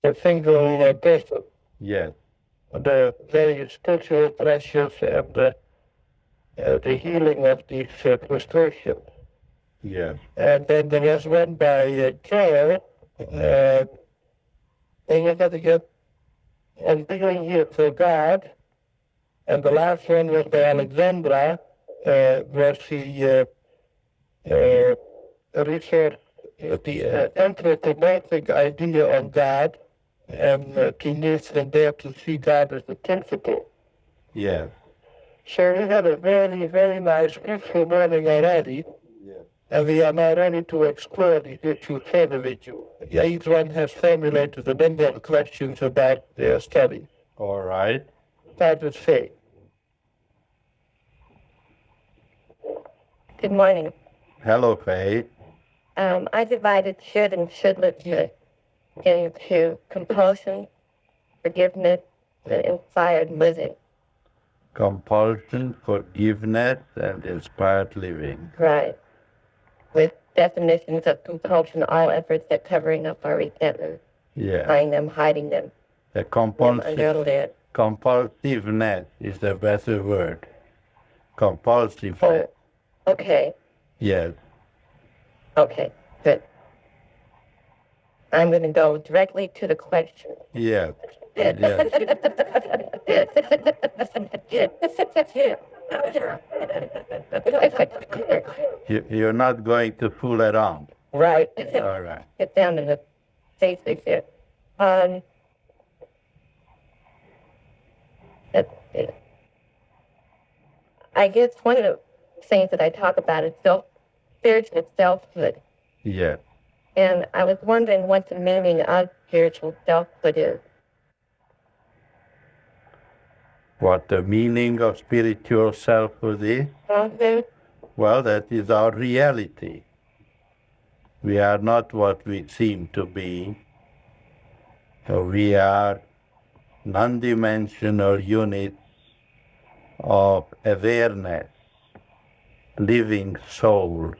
the single person, Yes. the various cultural pressures and the healing of these frustrations. Yes. And then there was one by care, and you got to get and doing here for God. And the last one was by Alexandra, where she researched the anthropomorphic idea of God, and she needs from there to see God as a principle. Yes. So we had a very, very nice peaceful morning already, Yes. and we are now ready to explore these issues further with you. Each one has formulated a number of questions about their study. All right. Start with Faith. Good morning. Hello, Faith. I divided should and shouldn't into compulsion, forgiveness, and inspired living. Compulsion, forgiveness, and inspired living. Right. With definitions of compulsion, all efforts at covering up our resentment, Yeah. hiding them. The compulsiveness is the better word. Compulsiveness. Oh, okay. Yes. Okay, good. I'm going to go directly to the question. Yes. Yes. You're not going to fool around. Right. All right. Get down to the basics here. I guess one of the things that I talk about is spiritual selfhood. Yes. And I was wondering what the meaning of spiritual selfhood is. What the meaning of spiritual selfhood is? Well, that is our reality. We are not what we seem to be. We are non-dimensional units of awareness, living souls,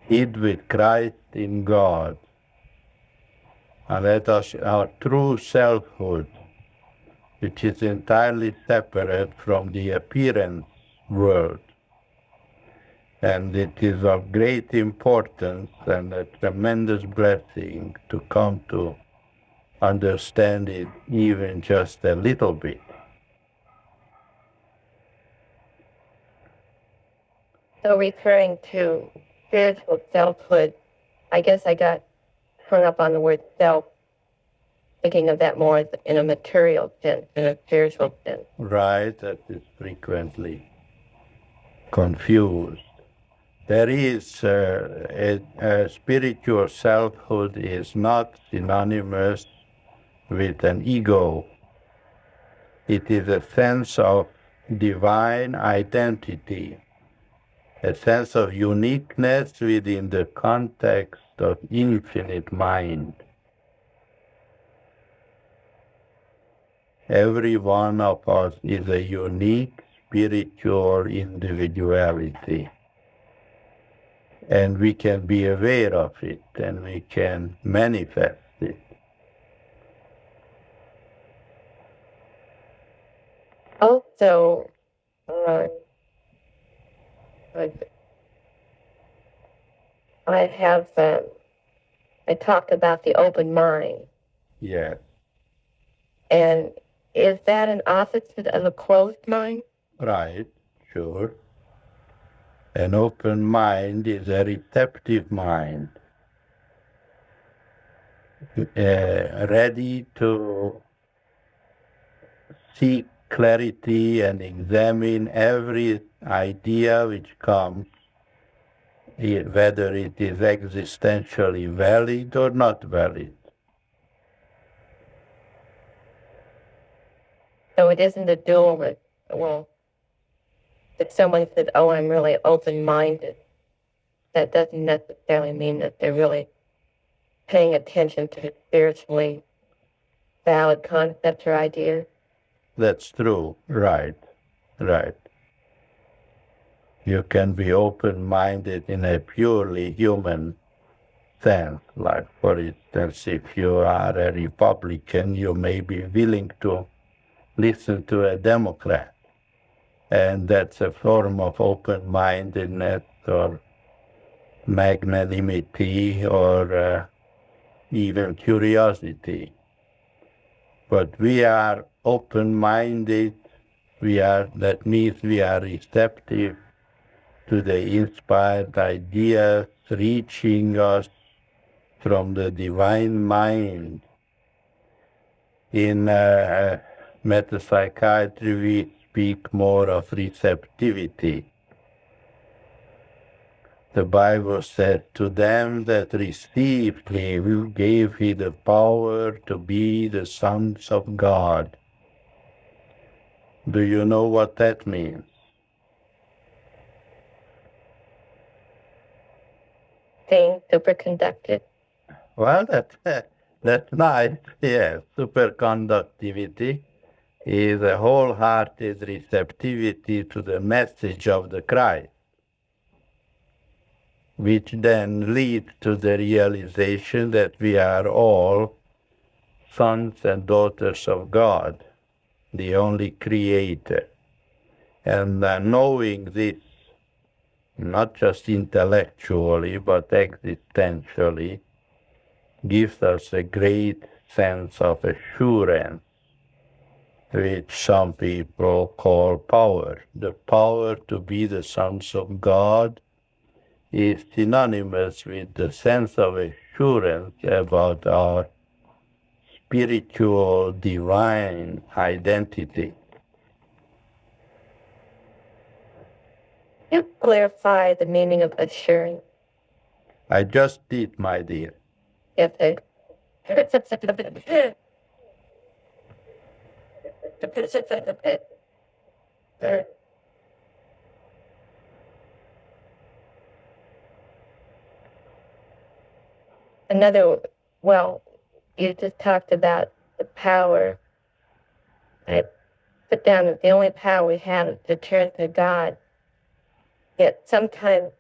hid with Christ in God. And that is our true selfhood, which is entirely separate from the appearance world. And it is of great importance and a tremendous blessing to come to understand it even just a little bit. So referring to spiritual selfhood, I guess I got hung up on the word self, thinking of that more in a material sense, in a spiritual sense. Right, that is frequently confused. There is a spiritual selfhood is not synonymous with an ego. It is a sense of divine identity, a sense of uniqueness within the context of infinite mind. Every one of us is a unique spiritual individuality. And we can be aware of it, and we can manifest it. Also, I talked about the open mind. Yes. And is that an opposite of a closed mind? Right, sure. An open mind is a receptive mind, ready to seek clarity and examine every idea which comes, whether it is existentially valid or not valid. So it isn't a dualist. Well, if someone said, oh, I'm really open-minded, that doesn't necessarily mean that they're really paying attention to spiritually valid concepts or ideas. That's true. Right. You can be open-minded in a purely human sense. Like, for instance, if you are a Republican, you may be willing to listen to a Democrat. And that's a form of open-mindedness or magnanimity or even curiosity. But we are open-minded, that means we are receptive to the inspired ideas reaching us from the divine mind. In metapsychiatry, we speak more of receptivity. The Bible said, to them that received him, who gave he the power to be the sons of God. Do you know what that means? Being superconducted. Well, that's nice, yes. Superconductivity is a wholehearted receptivity to the message of the Christ, which then leads to the realization that we are all sons and daughters of God, the only Creator. And knowing this, not just intellectually, but existentially, gives us a great sense of assurance, which some people call power. The power to be the sons of God is synonymous with the sense of assurance about our spiritual divine identity. You clarify the meaning of assurance. I just did, my dear. Yes, well, you just talked about the power. I put down that the only power we have is to turn to God. Yet sometimes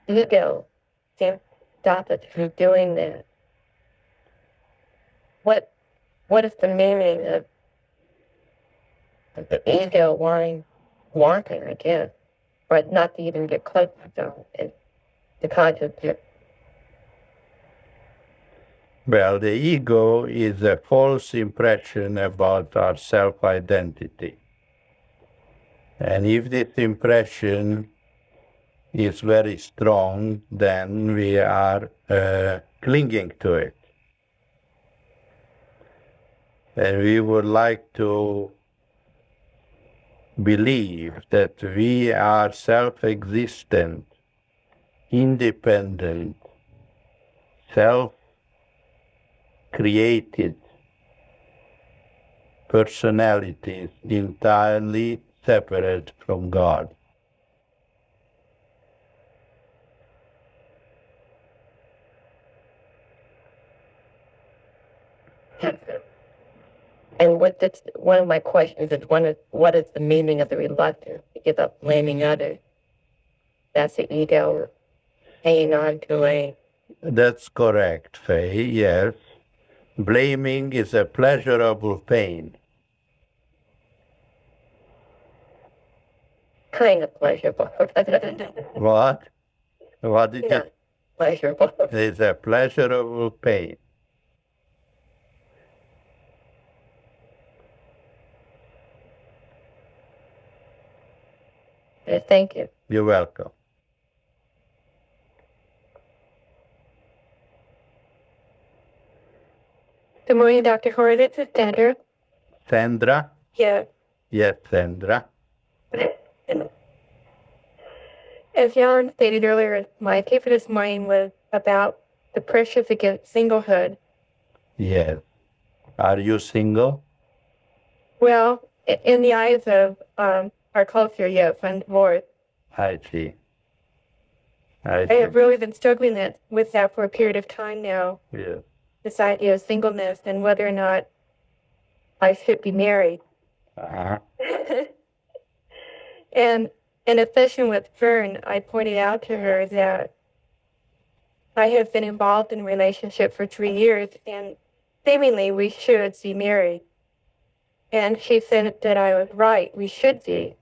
ego seems to stop us from doing that. What is the meaning of the ego wanting, I guess, but not to even get close to God, is the consciousness? Well, the ego is a false impression about our self-identity. And if this impression is very strong, then we are clinging to it. And we would like to believe that we are self-existent, independent, self-created personalities entirely separate from God. And one of my questions is, what is the meaning of the reluctance to give up blaming others? That's the ego hanging on to a... That's correct, Faye, yes. Blaming is a pleasurable pain. Kind of pleasurable. What? What did you... Pleasurable. It's a pleasurable pain. Thank you. You're welcome. Good morning, Dr. Hora. This is Sandra. Sandra? Yeah. Yes, Sandra. As Jan stated earlier, my paper this morning was about the pressures against singlehood. Yes. Are you single? Well, in the eyes of our culture, yes, I'm divorced. I see. I have really been struggling with that for a period of time now. Yes. This idea of singleness and whether or not I should be married. Uh-huh. And in a session with Fern, I pointed out to her that I have been involved in a relationship for 3 years, and seemingly we should be married. And she said that I was right, we should be,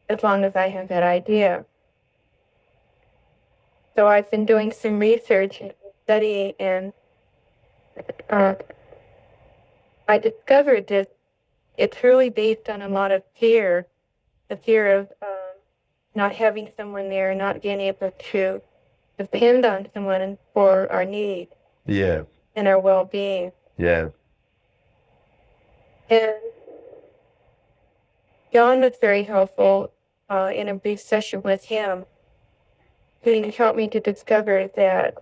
as long as I have that idea. So I've been doing some research and studying, and I discovered that it's really based on a lot of fear, the fear of not having someone there, not being able to depend on someone for our needs Yes. and our well-being. Yes. And John was very helpful in a brief session with him. He helped me to discover that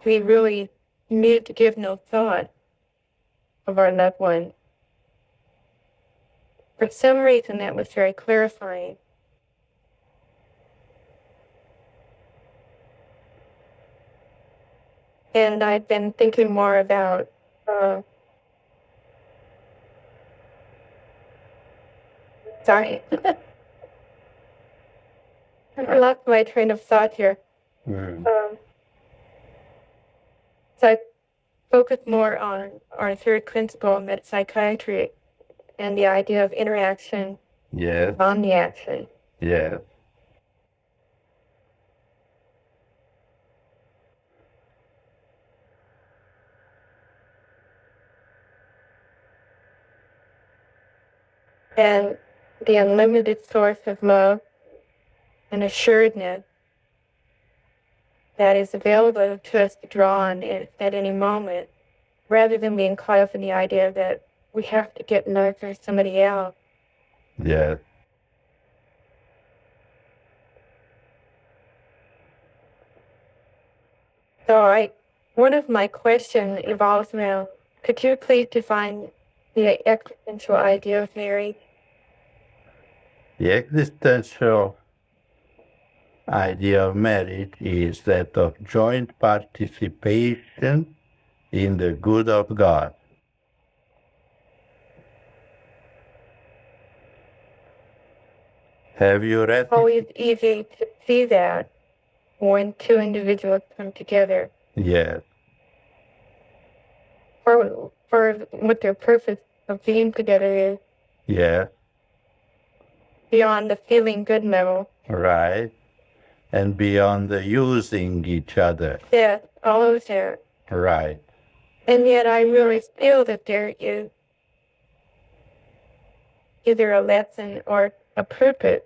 we really need to give no thought of our loved one. For some reason, that was very clarifying. And I've been thinking more about sorry. I lost my train of thought here. So I focus more on our third principle of psychiatry and the idea of interaction, Yes. omni-action. Yes. And the unlimited source of love and assuredness that is available to us to draw on at any moment, rather than being caught up in the idea that we have to get love from somebody else. Yes. So one of my questions evolves around, could you please define the existential idea of marriage? The existential idea of marriage is that of joint participation in the good of God. Have you read It's always easy to see that when two individuals come together Yes. for what their purpose of being together is, Yes. beyond the feeling good level. Right. And beyond the using each other. Yes, all of that. Right. And yet I really feel that there is either a lesson or a purpose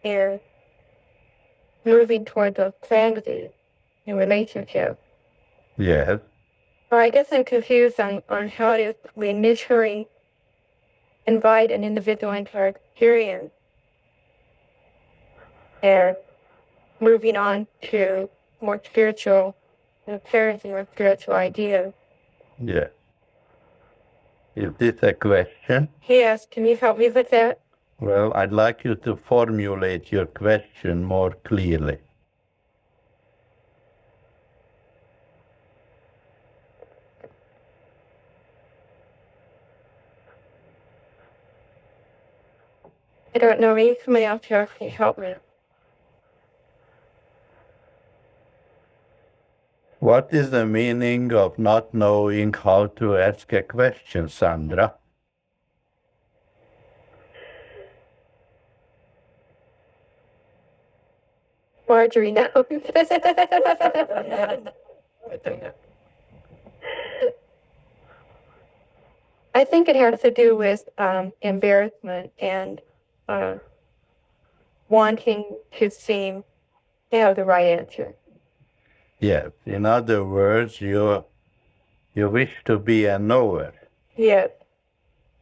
in moving towards those qualities in relationship. Yes. So I guess I'm confused on how it is we initially invite an individual into our experience and moving on to more spiritual, clarity, more spiritual ideas. Yes. Is this a question? Yes, can you help me with that? Well, I'd like you to formulate your question more clearly. I don't know, maybe somebody else here can help me. What is the meaning of not knowing how to ask a question, Sandra? Marjorie, no. I think it has to do with embarrassment and wanting to seem to have the right answer. Yes. In other words, you wish to be a knower. Yes.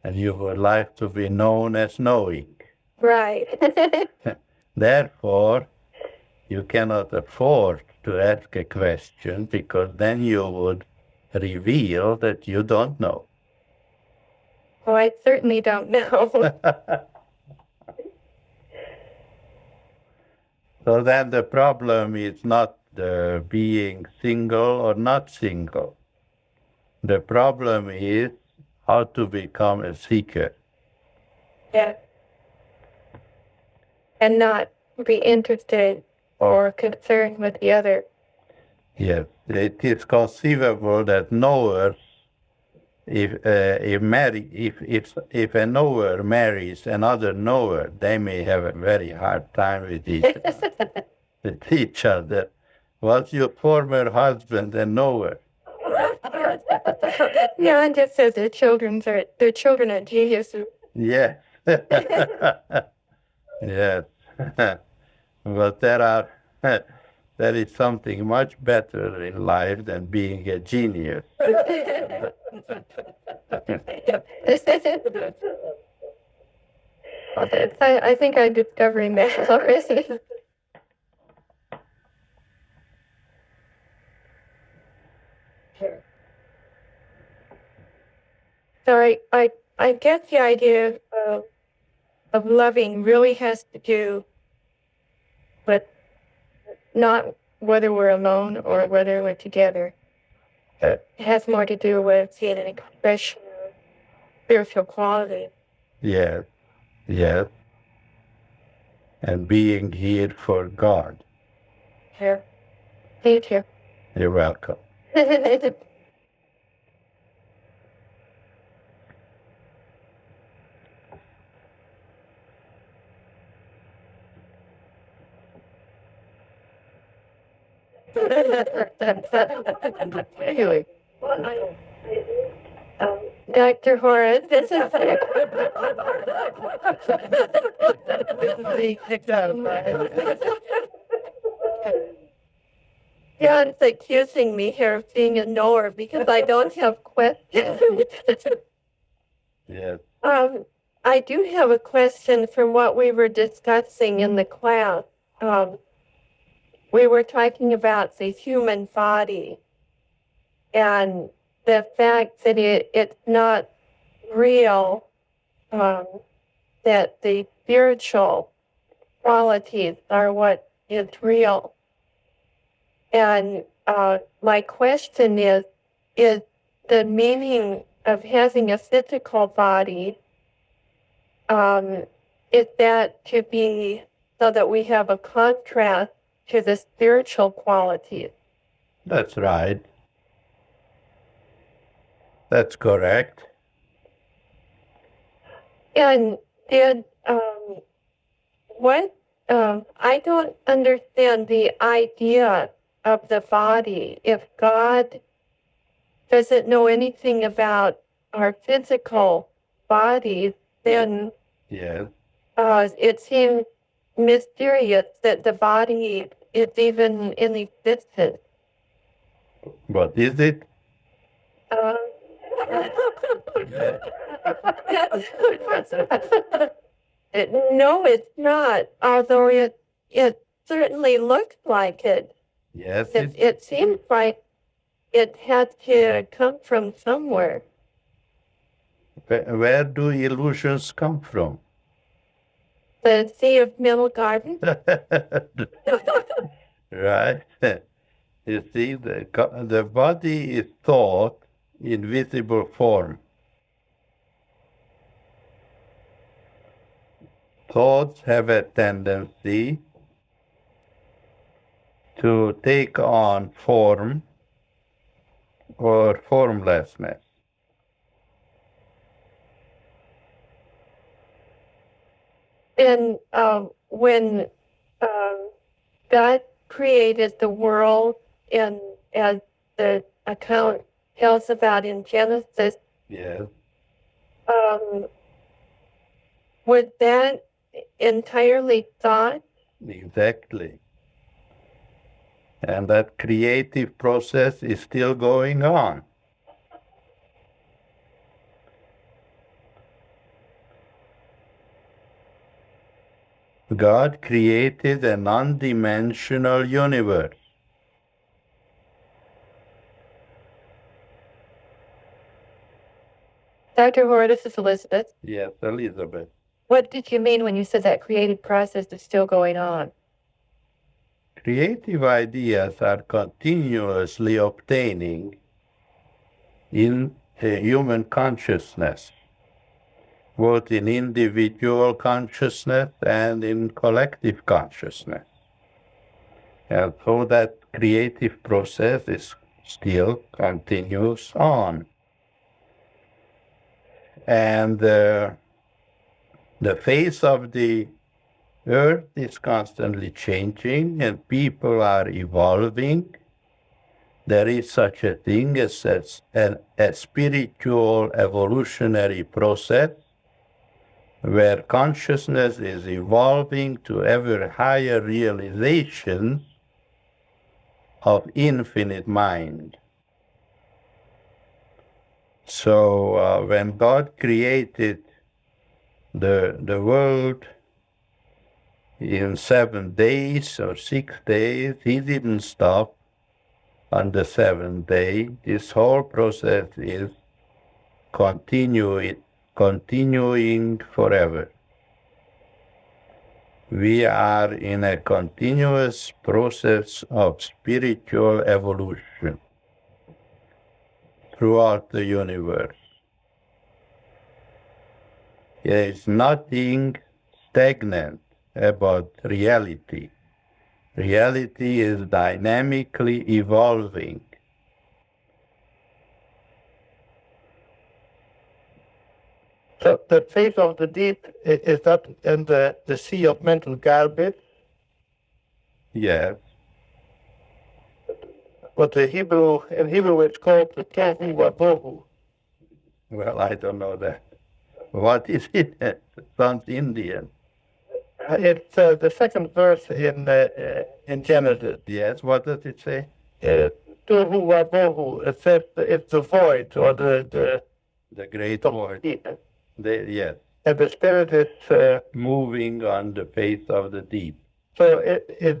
And you would like to be known as knowing. Right. Therefore, you cannot afford to ask a question because then you would reveal that you don't know. Well, I certainly don't know. So then the problem is not being single or not single. The problem is how to become a seeker. Yeah. And not be interested or concerned with the other. Yes, it is conceivable that knowers, if a knower marries another knower, they may have a very hard time with each other. Was your former husband a knower? Yeah, and just says their children are geniuses. Yes. Yes. But there is something much better in life than being a genius. I think I'm discovering that already. So I get the idea of loving really has to do with not whether we're alone or whether we're together. It has more to do with seeing an expression of spiritual quality. Yes, yes. And being here for God. Here. Thank you. You're welcome. Anyway. Dr. Hora, this is John's accusing me here of being a knower because I don't have questions. Yes. I do have a question from what we were discussing in the class. We were talking about the human body and the fact that it's not real, that the spiritual qualities are what is real. And my question is the meaning of having a physical body, is that to be so that we have a contrast to the spiritual qualities? That's right. That's correct. And what I don't understand the idea of the body. If God doesn't know anything about our physical bodies, then Yes. it seems mysterious that the body is even in existence. But is it? No, it's not. Although it certainly looks like it. Yes. It seems like it had to come from somewhere. Where do illusions come from? The Sea of Middle Garden. Right. You see, the body is thought in visible form. Thoughts have a tendency to take on form or formlessness. And when God created the world, and as the account tells about in Genesis, Yes. Was that entirely thought? Exactly. And that creative process is still going on. God created a non-dimensional universe. Dr. Hora, this is Elizabeth. Yes, Elizabeth. What did you mean when you said that creative process is still going on? Creative ideas are continuously obtaining in human consciousness, both in individual consciousness and in collective consciousness. And so that creative process is still continues on. And the face of the earth is constantly changing and people are evolving. There is such a thing as a spiritual evolutionary process where consciousness is evolving to ever higher realizations of infinite mind. So when God created the world in 7 days or 6 days, he didn't stop on the 7th day. This whole process is continuing forever. We are in a continuous process of spiritual evolution throughout the universe. There is nothing stagnant about reality. Reality is dynamically evolving. So the face of the deep is that in the sea of mental garbage, Yes. but in Hebrew it's called the tohu wabohu. Well, I don't know that. What is it? It sounds Indian. It's the second verse in Genesis. Yes, what does it say? Tohu wabohu. It says it's the void or the great void. deep. Yes. And the spirit is moving on the face of the deep. so that is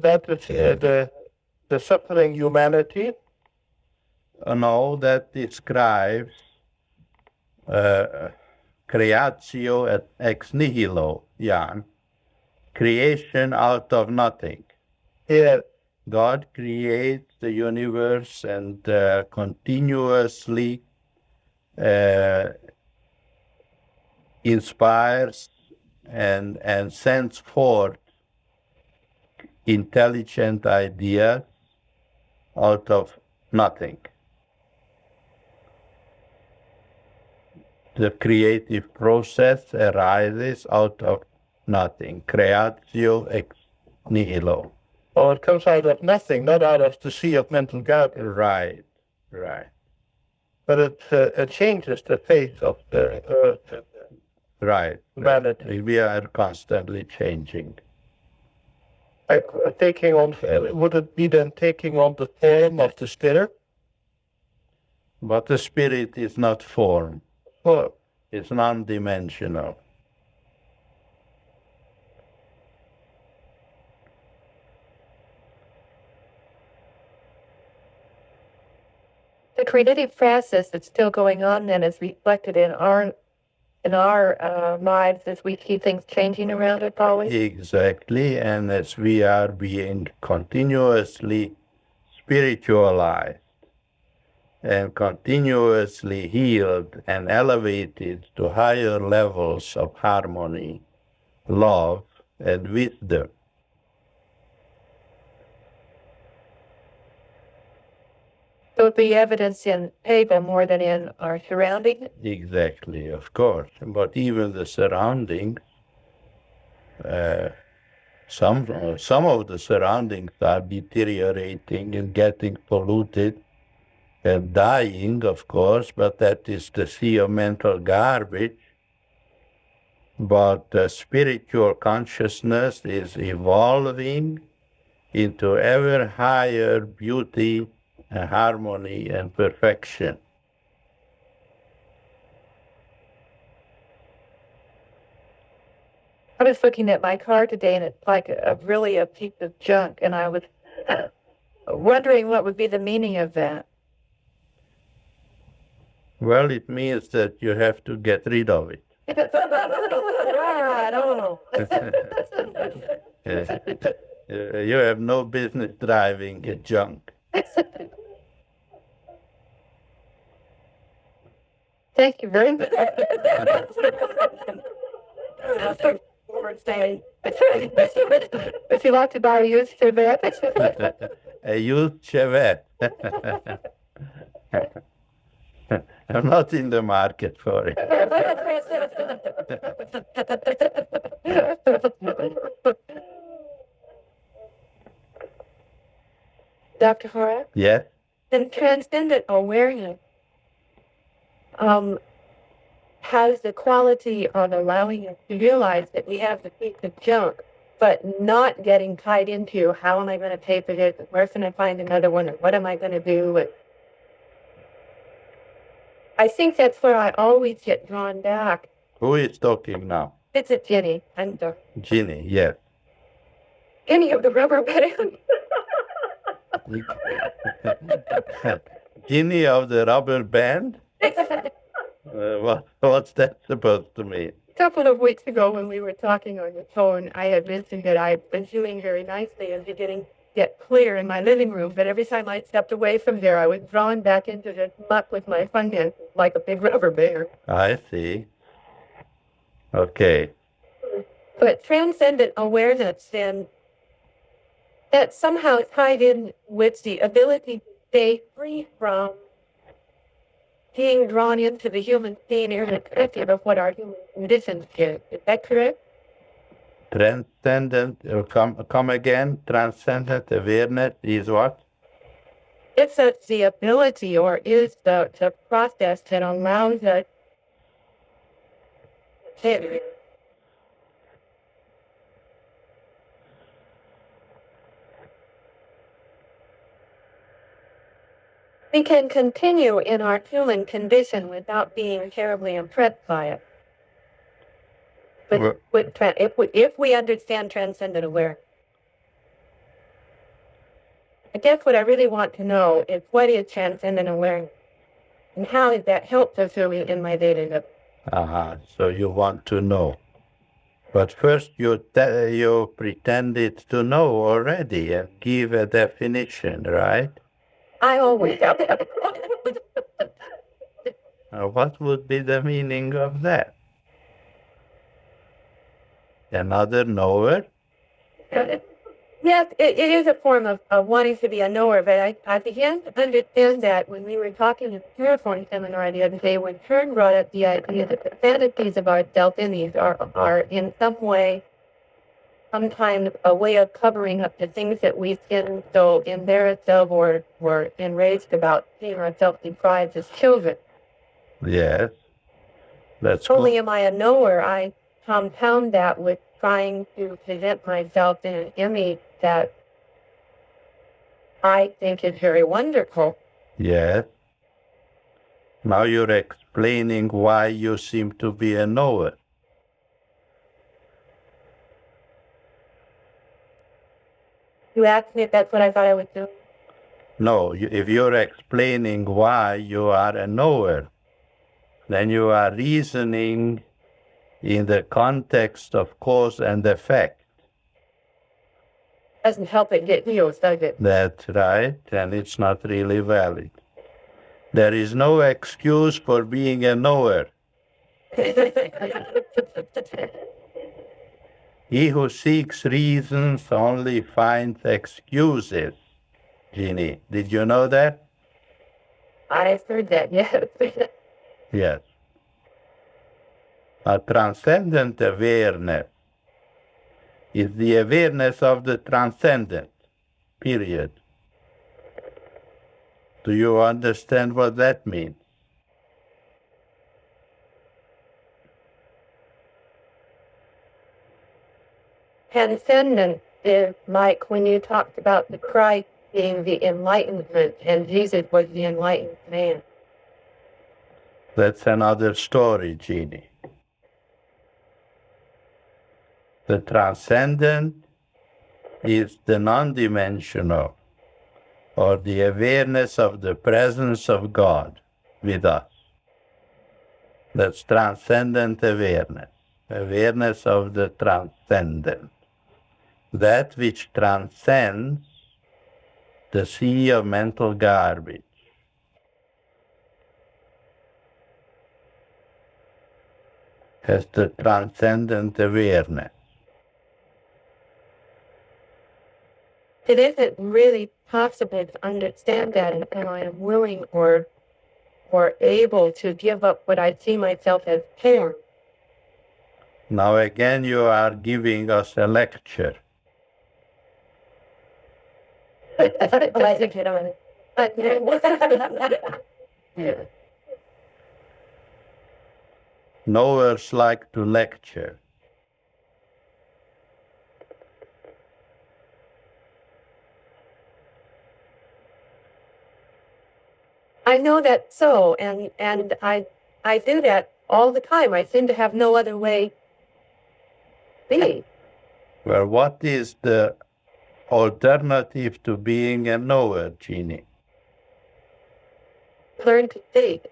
the suffering humanity. No, that describes creatio et ex nihilo, Jan. Creation out of nothing. Yeah. God creates the universe and continuously inspires and sends forth intelligent ideas out of nothing. The creative process arises out of nothing. Creatio ex nihilo. Oh, it comes out of nothing, not out of the sea of mental garbage. Right. But it changes the face of the earth. Right. Humanity. We are constantly changing. Would it be then taking on the form of the spirit? But the spirit is not form. Well, It's non-dimensional. The creative process that's still going on then is reflected in our lives as we see things changing around us always. Exactly, and as we are being continuously spiritualized and continuously healed and elevated to higher levels of harmony, love, and wisdom. So it'd be evidence in PAGL more than in our surroundings. Exactly, of course. But even the surroundings, some of the surroundings are deteriorating and getting polluted and dying, of course, but that is the sea of mental garbage. But the spiritual consciousness is evolving into ever higher beauty and harmony and perfection. I was looking at my car today, and it's like really a piece of junk, and I was wondering what would be the meaning of that. Well, it means that you have to get rid of it. I don't know. You have no business driving a junk. Thank you very much. would say, would you like to buy a used Chevette? A used Chevette. I'm not in the market for it. Dr. Hora? Yes? Then transcendent awareness has the quality of allowing us to realize that we have the piece of junk, but not getting tied into how am I going to pay for this, where can I find another one, or what am I going to do? I think that's where I always get drawn back. Who is talking now? It's a Jenny. I'm the Ginny, yes. Jenny of the rubber band. Ginny of the rubber band? What's that supposed to mean? A couple of weeks ago when we were talking on the phone, I had mentioned that I've been doing very nicely and get clear in my living room, but every time I stepped away from there, I was drawn back into the muck with my finances like a big rubber bear. I see. Okay. But transcendent awareness, then, that somehow tied in with the ability to stay free from being drawn into the human scene irrespective of what our human conditions is. Is that correct? Transcendent, come again, transcendent awareness is what? It's the ability or is the process that allows us to we can continue in our human condition without being terribly impressed by it. But if we understand transcendent awareness, I guess what I really want to know is what is transcendent awareness, and how is that helpful to me in my daily life? So you want to know. But first you pretended to know already and give a definition, right? I always have. What would be the meaning of that? Another knower? Yes, it is a form of wanting to be a knower, but I began to understand that when we were talking at the Puriform seminar the other day, when Kern brought up the idea that the fantasies of our self-image are in some way, sometimes a way of covering up the things that we feel so embarrassed of or were enraged about seeing ourselves deprived as children. Yes. That's Not only cool. am I a knower, I compound that with trying to present myself in an image that I think is very wonderful. Yes. Now you're explaining why you seem to be a knower. You asked me if that's what I thought I would do. No, if you're explaining why you are a knower, then you are reasoning in the context of cause and effect. Doesn't help it get views, does it? That's right, and it's not really valid. There is no excuse for being a knower. He who seeks reasons only finds excuses. Ginny, did you know that? I've heard that, yes. Yes. A transcendent awareness is the awareness of the transcendent, period. Do you understand what that means? Transcendent is like when you talked about the Christ being the enlightenment and Jesus was the enlightened man. That's another story, Jeannie. The transcendent is the non-dimensional, or the awareness of the presence of God with us. That's transcendent awareness, awareness of the transcendent. That which transcends the sea of mental garbage. Has the transcendent awareness. it isn't really possible to understand that until I am willing or able to give up what I see myself as care. Now again, you are giving us a lecture. Yeah. Knowers like to lecture. I know that so, and I do that all the time. I seem to have no other way be. Well, what is the alternative to being a knower, Jeannie? Learn to seek.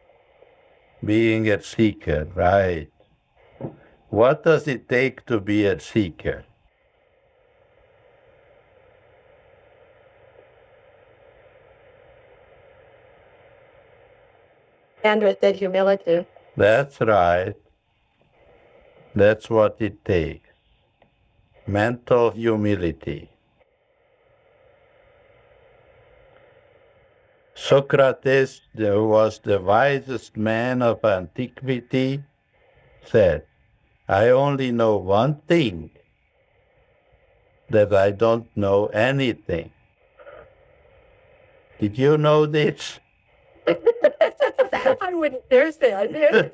Being a seeker, right. What does it take to be a seeker? Andrew said humility. That's right. That's what it takes. Mental humility. Socrates, who was the wisest man of antiquity, said, I only know one thing, that I don't know anything. Did you know this? I wouldn't dare say I did.